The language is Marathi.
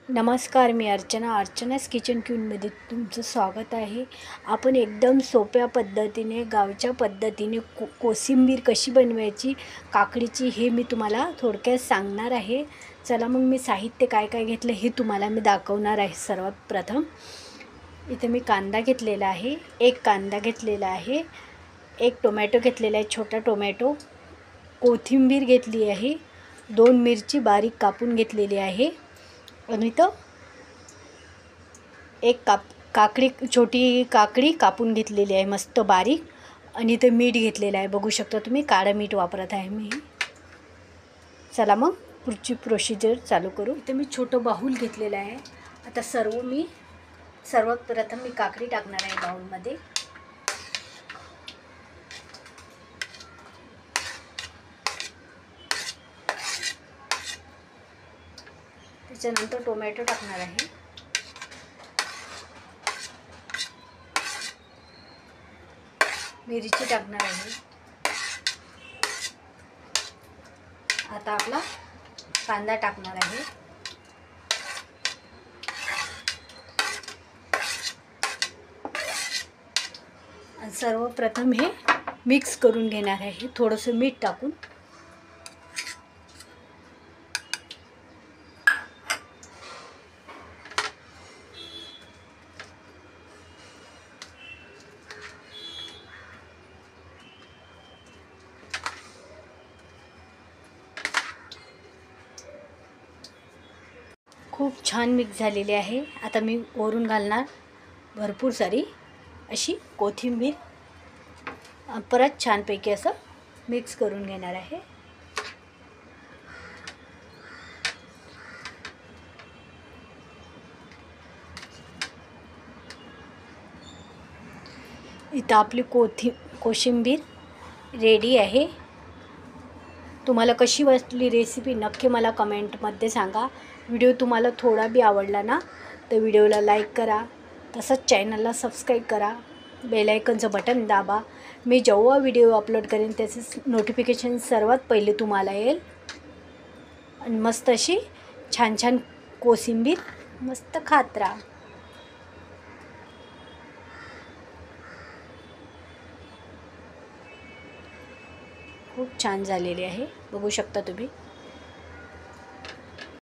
नमस्कार, मी अर्चनाच किचन क्वीनमध्ये तुमचं स्वागत आहे. आपण एकदम सोप्या पद्धतीने गावच्या पद्धतीने कोशिंबीर कशी बनवायची काकडीची हे मी तुम्हाला थोडक्यात सांगणार आहे. चला मग मी साहित्य काय काय घेतलं हे तुम्हाला मी दाखवणार आहे. सर्वात प्रथम इथे मी कांदा घेतलेला आहे, एक कांदा घेतलेला आहे, एक टोमॅटो घेतलेला आहे, छोटा टोमॅटो, कोथिंबीर घेतली आहे, 2 मिरची बारीक कापून घेतलेली आहे आणि इथं एक काकडी छोटी काकडी कापून घेतलेली आहे मस्त बारीक. आणि इथे मीठ घेतलेलं आहे, बघू शकता तुम्ही काळं मीठ वापरत आहे मी. चला मग पुढची प्रोसिजर चालू करू. इथे मी छोटं बाऊल घेतलेलं आहे. आता सर्वात प्रथम मी काकडी टाकणार आहे बाऊलमध्ये. त्याच्यानंतर टोमॅटो टाकणार आहे, मिरची टाकणार आहे. आता आपला कांदा टाकणार आहे. आणि सर्वप्रथम हे मिक्स करून घेणार आहे थोडंसं मीठ टाकून. खूप छान मिक्स झालेली आहे. आता मी वरून घालणार भरपूर सारी अशी कोथिंबीर. परत छानपैकी असं मिक्स करून घेणार आहे. इथं आपली कोशिंबीर रेडी आहे. तुम्हाला कशी वाटली रेसिपी नक्की मला कमेंटमध्ये सांगा. व्हिडिओ तुम्हाला थोडा बी आवडला ना तर व्हिडिओला लाईक करा, तसंच चॅनलला सबस्क्राईब करा, बेल आयकॉनचं बटन दाबा. मी जेव्हा व्हिडिओ अपलोड करेन त्याचं नोटिफिकेशन सर्वात पहिले तुम्हाला येईल. आणि मस्त अशी छान छान कोशिंबीर मस्त खात राहा. खूप छान झालेली आहे, बघू शकता तुम्ही.